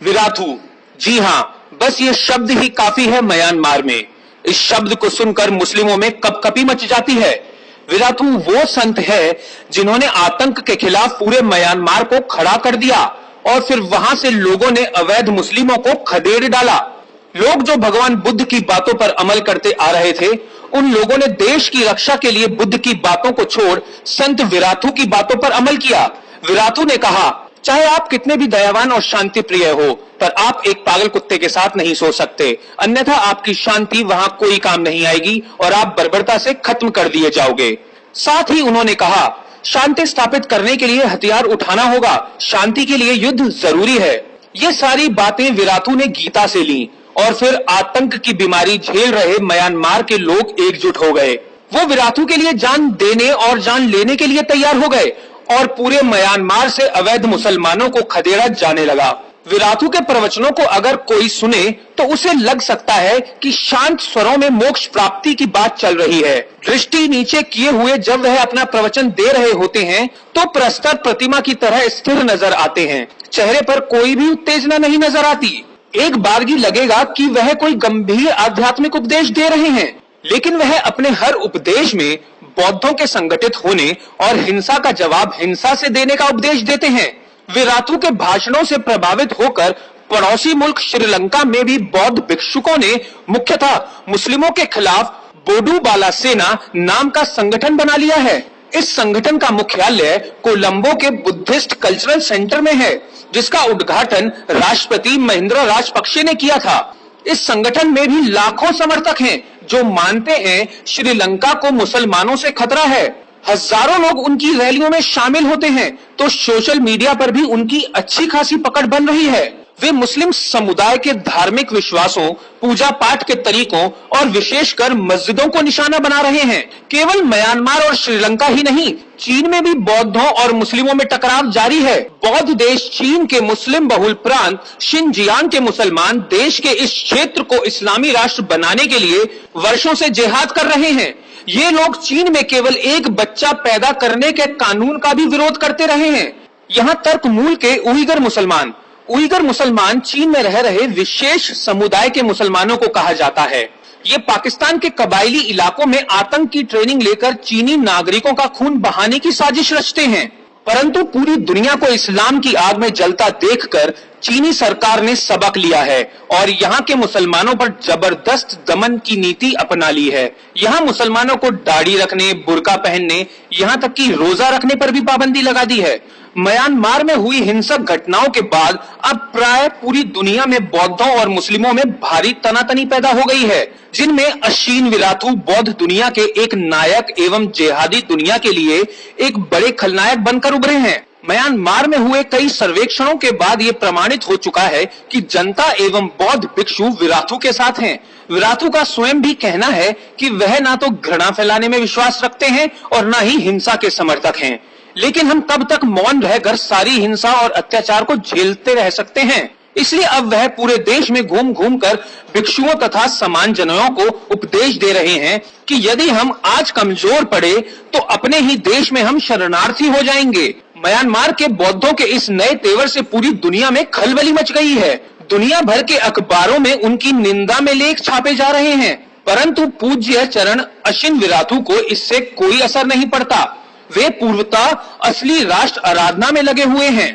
Wirathu, जी हां, बस ये शब्द ही काफी है म्यांमार में। इस शब्द को सुनकर मुस्लिमों में कपकपी मच जाती है। विराथू वो संत है जिन्होंने आतंक के खिलाफ पूरे म्यांमार को खड़ा कर दिया और फिर वहां से लोगों ने अवैध मुस्लिमों को खदेड़ डाला। लोग जो भगवान बुद्ध की बातों पर अमल करते आ रहे थे, उन लोगों ने देश की रक्षा के लिए बुद्ध की बातों को छोड़ संत विराथू की बातों पर अमल किया। विराथू ने कहा, चाहे आप कितने भी दयावान और शांति प्रिय हो, पर आप एक पागल कुत्ते के साथ नहीं सो सकते, अन्यथा आपकी शांति वहां कोई काम नहीं आएगी और आप बर्बरता से खत्म कर दिए जाओगे। साथ ही उन्होंने कहा, शांति स्थापित करने के लिए हथियार उठाना होगा, शांति के लिए युद्ध जरूरी है। ये सारी बातें विराथू ने गीता से ली और फिर आतंक की बीमारी झेल रहे म्यांमार के लोग एकजुट हो गए। वो विराथू के लिए जान देने और जान लेने के लिए तैयार हो गए और पूरे म्यांमार से अवैध मुसलमानों को खदेड़ा जाने लगा। विराथू के प्रवचनों को अगर कोई सुने तो उसे लग सकता है कि शांत स्वरों में मोक्ष प्राप्ति की बात चल रही है। दृष्टि नीचे किए हुए जब वह अपना प्रवचन दे रहे होते हैं तो प्रस्तर प्रतिमा की तरह स्थिर नजर आते हैं। चेहरे पर कोई भी उत्तेजना नहीं नजर आती। एक बारगी लगेगा कि वह कोई गंभीर आध्यात्मिक उपदेश दे रहे हैं, लेकिन वह अपने हर उपदेश में बौद्धों के संगठित होने और हिंसा का जवाब हिंसा से देने का उपदेश देते हैं। विराथू के भाषणों से प्रभावित होकर पड़ोसी मुल्क श्रीलंका में भी बौद्ध भिक्षुकों ने मुख्यतः मुस्लिमों के खिलाफ बोडू बाला सेना नाम का संगठन बना लिया है। इस संगठन का मुख्यालय कोलंबो के बुद्धिस्ट कल्चरल सेंटर में है, जिसका उद्घाटन राष्ट्रपति महिंद्रा राजपक्षे ने किया था। इस संगठन में भी लाखों समर्थक हैं जो मानते हैं श्रीलंका को मुसलमानों से खतरा है। हजारों लोग उनकी रैलियों में शामिल होते हैं तो सोशल मीडिया पर भी उनकी अच्छी खासी पकड़ बन रही है। वे मुस्लिम समुदाय के धार्मिक विश्वासों, पूजा पाठ के तरीकों और विशेषकर मस्जिदों को निशाना बना रहे हैं। केवल म्यांमार और श्रीलंका ही नहीं, चीन में भी बौद्धों और मुस्लिमों में टकराव जारी है। बौद्ध देश चीन के मुस्लिम बहुल प्रांत शिनजियांग के मुसलमान देश के इस क्षेत्र को इस्लामी राष्ट्र बनाने के लिए वर्षों से जिहाद कर रहे हैं। ये लोग चीन में केवल एक बच्चा पैदा करने के कानून का भी विरोध करते रहे हैं। यहाँ तर्क मूल के उइगर मुसलमान चीन में रह रहे विशेष समुदाय के मुसलमानों को कहा जाता है। ये पाकिस्तान के कबायली इलाकों में आतंक की ट्रेनिंग लेकर चीनी नागरिकों का खून बहाने की साजिश रचते हैं, परंतु पूरी दुनिया को इस्लाम की आग में जलता देखकर चीनी सरकार ने सबक लिया है और यहाँ के मुसलमानों पर जबरदस्त दमन की नीति अपना ली है। यहाँ मुसलमानों को दाढ़ी रखने, बुर्का पहनने, यहाँ तक कि रोजा रखने पर भी पाबंदी लगा दी है। म्यांमार में हुई हिंसक घटनाओं के बाद अब प्राय पूरी दुनिया में बौद्धों और मुस्लिमों में भारी तनातनी पैदा हो गई है, जिनमें अशीन विराथू बौद्ध दुनिया के एक नायक एवं जिहादी दुनिया के लिए एक बड़े खलनायक बनकर उभरे हैं। म्यांमार में हुए कई सर्वेक्षणों के बाद ये प्रमाणित हो चुका है कि जनता एवं बौद्ध भिक्षु विराथू के साथ हैं। विराथू का स्वयं भी कहना है कि वह ना तो घृणा फैलाने में विश्वास रखते हैं और ना ही हिंसा के समर्थक हैं, लेकिन हम कब तक मौन रहकर सारी हिंसा और अत्याचार को झेलते रह सकते हैं। इसलिए अब वह पूरे देश में घूम घूम कर भिक्षुओं तथा समान जनों को उपदेश दे रहे हैं कि यदि हम आज कमजोर पड़े तो अपने ही देश में हम शरणार्थी हो जाएंगे। म्यांमार के बौद्धों के इस नए तेवर से पूरी दुनिया में खलबली मच गई है। दुनिया भर के अखबारों में उनकी निंदा में लेख छापे जा रहे हैं, परंतु पूज्य चरण अशीन विराथू को इससे कोई असर नहीं पड़ता। वे पूर्वतः असली राष्ट्र आराधना में लगे हुए हैं।